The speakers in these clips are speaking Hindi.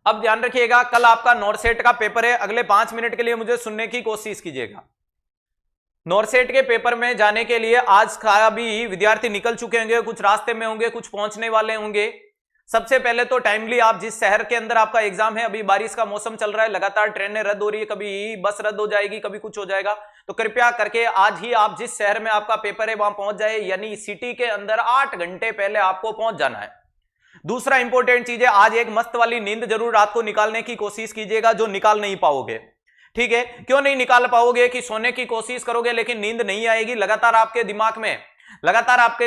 अब ध्यान रखिएगा, कल आपका नॉरसेट का पेपर है, अगले 5 मिनट के लिए मुझे सुनने की कोशिश कीजिएगा। नॉरसेट के पेपर में जाने के लिए आज का भी विद्यार्थी निकल चुके होंगे, कुछ रास्ते में होंगे, कुछ पहुंचने वाले होंगे। सबसे पहले तो टाइमली आप जिस शहर के अंदर आपका एग्जाम है, अभी बारिश का मौसम चल रहा है, लगातार ट्रेनें रद्द हो रही है, कभी बस रद्द हो जाएगी, कभी कुछ हो जाएगा, तो कृपया करके आज ही आप जिस शहर में आपका पेपर है वहां पहुंच जाए, यानी सिटी के अंदर 8 घंटे पहले आपको पहुंच जाना है। दूसरा इंपॉर्टेंट चीज है, आज एक मस्त वाली नींद जरूर रात को निकालने की कोशिश कीजिएगा, जो निकाल नहीं पाओगे। ठीक है, क्यों नहीं निकाल पाओगे कि सोने की कोशिश करोगे लेकिन नींद नहीं आएगी, लगातार आपके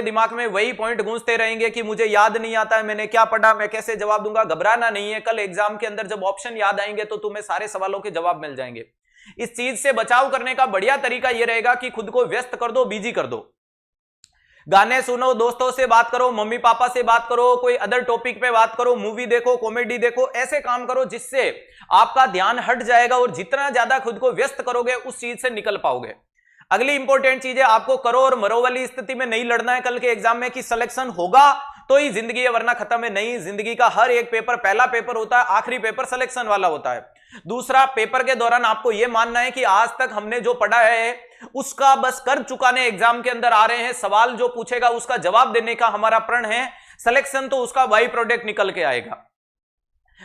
दिमाग में वही पॉइंट गूंजते रहेंगे कि मुझे याद नहीं आता है, मैंने क्या पढ़ा, मैं कैसे जवाब दूंगा। घबराना नहीं है, कल एग्जाम के अंदर जब ऑप्शन याद आएंगे तो तुम्हें सारे सवालों के जवाब मिल जाएंगे। इस चीज से बचाव करने का बढ़िया तरीका यह रहेगा कि खुद को व्यस्त कर दो, बिजी कर दो, गाने सुनो, दोस्तों से बात करो, मम्मी पापा से बात करो, कोई अदर टॉपिक पे बात करो, मूवी देखो, कॉमेडी देखो, ऐसे काम करो जिससे आपका ध्यान हट जाएगा और जितना ज्यादा खुद को व्यस्त करोगे उस चीज से निकल पाओगे। अगली इंपॉर्टेंट चीज है, आपको करो और मरो वाली स्थिति में नहीं लड़ना है कल के एग्जाम में कि सिलेक्शन होगा तो ही जिंदगी है वरना खत्म है। नहीं, जिंदगी का हर एक पेपर, पहला पेपर होता है, आखिरी पेपर सिलेक्शन वाला होता है। दूसरा, पेपर के दौरान आपको यह मानना है कि आज तक हमने जो पढ़ा है उसका बस कर चुकाने एग्जाम के अंदर आ रहे हैं, सवाल जो पूछेगा उसका जवाब देने का हमारा प्रण है, सिलेक्शन तो उसका बाई प्रोडक्ट निकल के आएगा।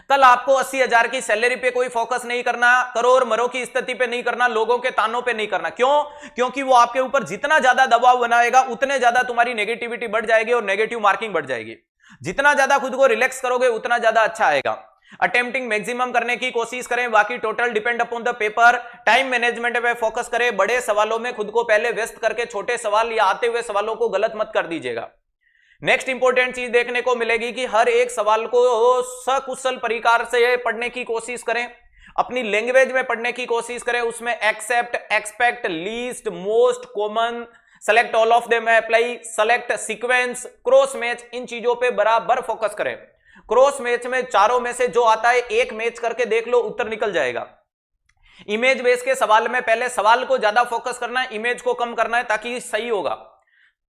कल आपको 80,000 की सैलरी पे कोई फोकस नहीं करना, करोड़ मरो की स्थिति पे नहीं करना, लोगों के तानों पे नहीं करना। क्यों? क्योंकि वो आपके ऊपर जितना ज्यादा दबाव बनाएगा उतने ज्यादा तुम्हारी नेगेटिविटी बढ़ जाएगी और नेगेटिव मार्किंग बढ़ जाएगी। जितना ज्यादा खुद को रिलैक्स करोगे उतना ज्यादा अच्छा आएगा। अटेम्प्टिंग मैक्सिमम करने की कोशिश करें, बाकी total depend upon the paper. Time management पे फोकस करें, बड़े सवालों में खुद को पहले व्यस्त करके छोटे सवाल या आते हुए सवालों को गलत मत कर दीजिएगा। नेक्स्ट इंपॉर्टेंट चीज देखने को मिलेगी कि हर एक सवाल को सकुशल प्रकार से पढ़ने की कोशिश करें, अपनी लैंग्वेज में पढ़ने की कोशिश करें, उसमें except, expect, least, most, common, select all of them apply, select, sequence, cross match, इन चीजों पे बराबर फोकस करें। क्रॉस मैच में चारों में से जो आता है एक मैच करके देख लो, उत्तर निकल जाएगा। इमेज बेस के सवाल में पहले सवाल को ज्यादा फोकस करना है, इमेज को कम करना है ताकि सही होगा।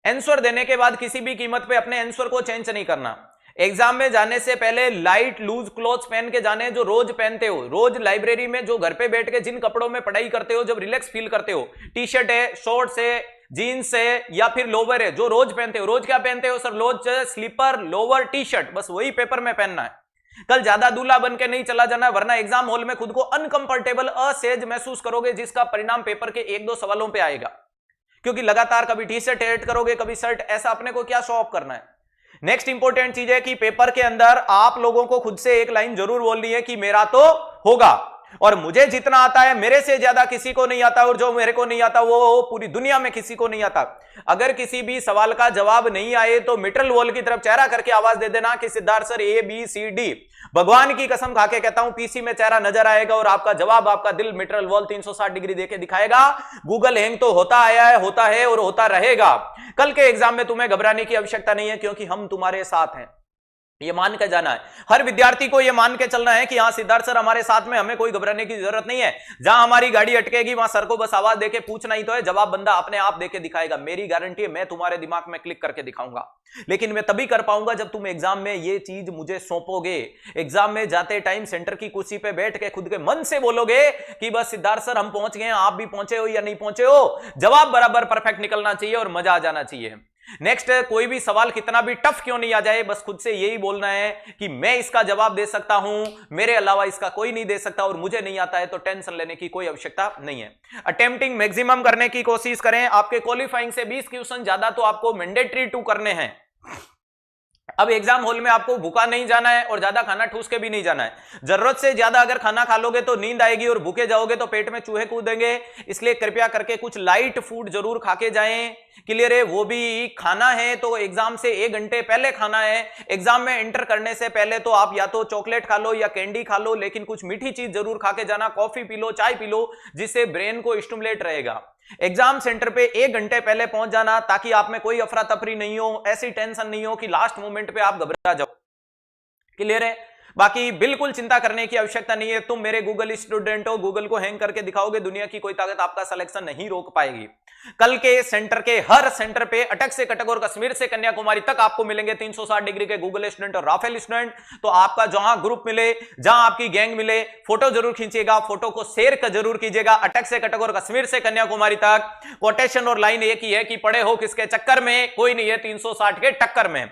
आंसर देने के बाद किसी भी कीमत पे अपने आंसर को चेंज नहीं करना। एग्जाम में जाने से पहले लाइट लूज क्लोथ्स पहन के जाने, जो रोज पहनते हो, रोज लाइब्रेरी में जो घर पे बैठ के जिन कपड़ों में पढ़ाई करते हो, जब रिलैक्स फील करते हो, टी शर्ट है, शॉर्ट्स है, जीन्स है या फिर लोवर है, जो रोज पहनते हो। रोज क्या पहनते हो सर? रोज स्लीपर, लोवर, टी शर्ट, बस वही पेपर में पहनना है। कल ज्यादा दूल्हा बन के नहीं चला जाना, वरना एग्जाम हॉल में खुद को अनकंफर्टेबल, असहज महसूस करोगे, जिसका परिणाम पेपर के 1-2 सवालों पे आएगा। क्योंकि लगातार कभी टी शर्ट एड करोगे, कभी शर्ट, ऐसा अपने को क्या शो ऑफ करना है। नेक्स्ट इंपॉर्टेंट चीज है कि पेपर के अंदर आप लोगों को खुद से एक लाइन जरूर बोलनी है कि मेरा तो होगा, और मुझे जितना आता है मेरे से ज्यादा किसी को नहीं आता, और जो मेरे को नहीं आता वो पूरी दुनिया में किसी को नहीं आता। अगर किसी भी सवाल का जवाब नहीं आए तो मिट्रल वॉल की तरफ चेहरा करके आवाज दे देना कि सिद्धार्थ सर ABCD। भगवान की कसम खाके कहता हूं, पीसी में चेहरा नजर आएगा और आपका जवाब, आपका दिल मिट्रल वॉल 360 डिग्री देके दिखाएगा। गूगल हैंग तो होता आया है, होता है और होता रहेगा। कल के एग्जाम में तुम्हें घबराने की आवश्यकता नहीं है, क्योंकि हम तुम्हारे साथ हैं। ये मान के जाना है, हर विद्यार्थी को ये मान के चलना है कि हाँ सिद्धार्थ सर हमारे साथ में, हमें कोई घबराने की जरूरत नहीं है। जहां हमारी गाड़ी अटकेगी वहां सर को बस आवाज देके पूछना ही तो है, जवाब बंदा अपने आप देके दिखाएगा। मेरी गारंटी है, मैं तुम्हारे दिमाग में क्लिक करके दिखाऊंगा, लेकिन मैं तभी कर पाऊंगा जब तुम एग्जाम में ये चीज मुझे सौंपोगे। एग्जाम में जाते टाइम सेंटर की कुर्सी पे बैठ के खुद के मन से बोलोगे कि बस सिद्धार्थ सर हम पहुंच गए, आप भी पहुंचे हो या नहीं पहुंचे हो, जवाब बराबर परफेक्ट निकलना चाहिए और मजा आ जाना चाहिए। नेक्स्ट, कोई भी सवाल कितना भी टफ क्यों नहीं आ जाए, बस खुद से यही बोलना है कि मैं इसका जवाब दे सकता हूं, मेरे अलावा इसका कोई नहीं दे सकता, और मुझे नहीं आता है तो टेंशन लेने की कोई आवश्यकता नहीं है। अटेम्प्टिंग मैक्सिमम करने की कोशिश करें। आपके क्वालिफाइंग से 20 क्वेश्चन ज्यादा तो आपको मैंडेटरी 2 करने हैं। अब एग्जाम हॉल में आपको भूखा नहीं जाना है और ज्यादा खाना ठूस के भी नहीं जाना है। जरूरत से ज्यादा अगर खाना खा लोगे तो नींद आएगी और भूखे जाओगे तो पेट में चूहे कूदेंगे। इसलिए कृपया करके कुछ लाइट फूड जरूर खा के जाएं। क्लियर है? वो भी खाना है तो एग्जाम से 1 घंटे पहले खाना है। एग्जाम में एंटर करने से पहले तो आप या तो चॉकलेट खा लो या कैंडी खा लो, लेकिन कुछ मीठी चीज जरूर खा के जाना। कॉफी पी लो, चाय पी लो, जिससे ब्रेन को स्टिमुलेट रहेगा। एग्जाम सेंटर पे 1 घंटे पहले पहुंच जाना, ताकि आप में कोई अफरा तफरी नहीं हो, ऐसी टेंशन नहीं हो कि लास्ट मोमेंट पे आप घबरा जाओ। क्लियर है? बाकी बिल्कुल चिंता करने की आवश्यकता नहीं है। तुम मेरे गूगल स्टूडेंट हो, गूगल को हैंग करके दिखाओगे, दुनिया की कोई ताकत आपका सिलेक्शन नहीं रोक पाएगी। कल के सेंटर के हर सेंटर पे अटक से कटक और कश्मीर से कन्याकुमारी तक आपको मिलेंगे 360 डिग्री के गूगल स्टूडेंट और राफेल स्टूडेंट। तो आपका जहां ग्रुप मिले, जहां आपकी गैंग मिले, फोटो जरूर खींचिएगा, फोटो को शेयर जरूर कीजिएगा। अटक से कटक और कश्मीर से कन्याकुमारी तक कोटेशन और लाइन एक ही है कि पड़े हो किसके चक्कर में, कोई नहीं है 360 के टक्कर में।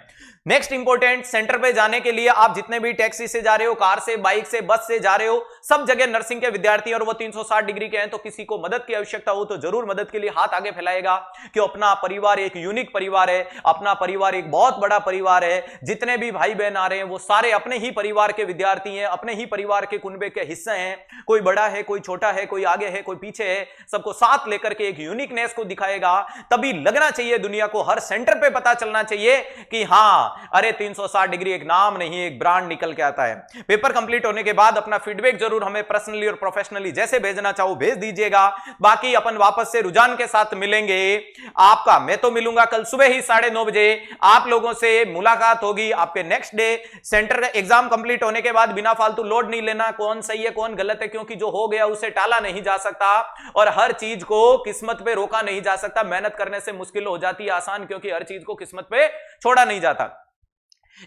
नेक्स्ट इंपॉर्टेंट, सेंटर पे जाने के लिए आप जितने भी टैक्सी से जा रहे हो, कार से, बाइक से, बस से जा रहे हो, सब जगह नर्सिंग के विद्यार्थी और वो 360 डिग्री के हैं। तो किसी को मदद की आवश्यकता हो तो जरूर मदद के लिए हाथ आगे फैलाएगा, कि अपना परिवार एक यूनिक परिवार है, अपना परिवार एक बहुत बड़ा परिवार है। जितने भी भाई बहन आ रहे हैं वो सारे अपने ही परिवार के विद्यार्थी हैं, अपने ही परिवार के कुनबे के हिस्से हैं। कोई बड़ा है, कोई छोटा है, कोई आगे है, कोई पीछे है, सबको साथ लेकर के एक यूनिकनेस को दिखाएगा। तभी लगना चाहिए दुनिया को, हर सेंटर पे पता चलना चाहिए कि हां, अरे 360 डिग्री एक नाम नहीं, एक ब्रांड निकल के आता है। पेपर कंप्लीट होने के बाद अपना फीडबैक जरूर हमें पर्सनली और प्रोफेशनली जैसे भेजना चाहो भेज दीजिएगा। बाकी अपन वापस से रुझान के साथ मिलेंगे। आपका मैं तो मिलूंगा कल सुबह ही 9:30 बजे, आप लोगों से मुलाकात होगी आपके next day. Centre exam complete होने के बाद बिना फालतू लोड नहीं लेना, कौन सही है कौन गलत है, क्योंकि जो हो गया उसे टाला नहीं जा सकता और हर चीज को किस्मत पे रोका नहीं जा सकता। मेहनत करने से मुश्किल हो जाती है आसान, क्योंकि हर चीज को किस्मत पे छोड़ा नहीं जाता।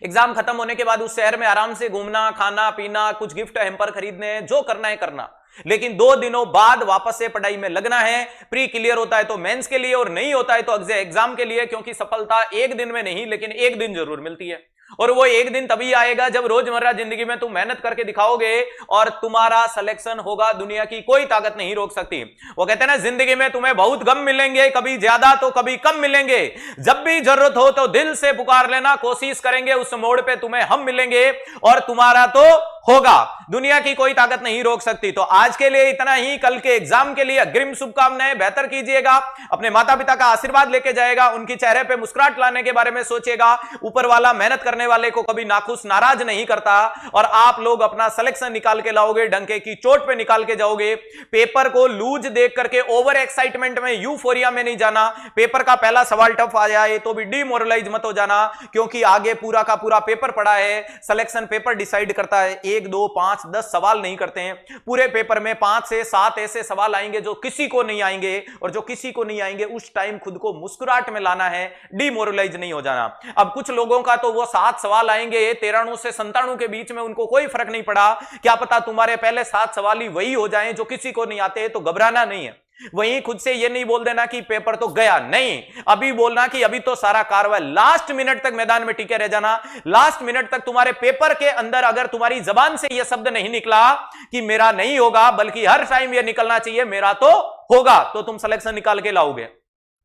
एग्जाम खत्म होने के बाद उस शहर में आराम से घूमना, खाना पीना, कुछ गिफ्ट हैम्पर खरीदने, जो करना है करना, लेकिन 2 दिनों बाद वापस से पढ़ाई में लगना है। प्री क्लियर होता है तो मेंस के लिए और नहीं होता है तो एग्जाम के लिए, क्योंकि सफलता एक दिन में नहीं लेकिन एक दिन जरूर मिलती है। और वो एक दिन तभी आएगा जब रोजमर्रा जिंदगी में तुम मेहनत करके दिखाओगे और तुम्हारा सिलेक्शन होगा। दुनिया की कोई ताकत नहीं रोक सकती। वो कहते हैं ना, जिंदगी में तुम्हें बहुत गम मिलेंगे, कभी ज्यादा तो कभी कम मिलेंगे। जब भी जरूरत हो तो दिल से पुकार लेना, कोशिश करेंगे उस मोड़ पे तुम्हें हम मिलेंगे और तुम्हारा तो होगा। दुनिया की कोई ताकत नहीं रोक सकती। तो आज के लिए इतना ही। कल के एग्जाम के लिए अग्रिम शुभकामनाएं। बेहतर कीजिएगा, अपने माता पिता का आशीर्वाद लेके जाएगा, उनकी चेहरे पे मुस्कुराहट लाने के बारे में सोचेगा। ऊपर वाला मेहनत करने वाले को कभी नाखुश नाराज नहीं करता और आप लोग अपना सिलेक्शन निकाल के लाओगे, डंके की चोट पे निकाल के जाओगे। पेपर को लूज देख करके ओवर एक्साइटमेंट में, यूफोरिया में नहीं जाना। पेपर का पहला सवाल टफ आ जाए तो भी डिमोरलाइज मत हो जाना, क्योंकि आगे पूरा का पूरा पेपर पड़ा है। सिलेक्शन पेपर डिसाइड करता है, 1, 2, 5, 10 सवाल नहीं करते हैं। पूरे पेपर में 5 से 7 ऐसे सवाल आएंगे जो किसी को नहीं आएंगे, और जो किसी को नहीं आएंगे उस टाइम खुद को मुस्कुराहट में लाना है, डिमोरलाइज नहीं हो जाना। अब कुछ लोगों का तो वो 7 सवाल आएंगे 93 से 97 के बीच में, उनको कोई फर्क नहीं पड़ा। क्या पता तुम्हारे पहले 7 सवाल ही वही हो जाएं जो किसी को नहीं आते। तो घबराना नहीं है। वहीं खुद से ये नहीं बोल देना कि पेपर तो गया, नहीं, अभी बोलना कि अभी तो सारा कार्रवाई, लास्ट मिनट तक मैदान में टिके रह जाना। लास्ट मिनट तक तुम्हारे पेपर के अंदर अगर तुम्हारी जबान से यह शब्द नहीं निकला कि मेरा नहीं होगा, बल्कि हर टाइम यह निकलना चाहिए मेरा तो होगा, तो तुम सिलेक्शन निकाल के लाओगे।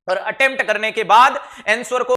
और अटेम्प्ट करने के बाद आंसर को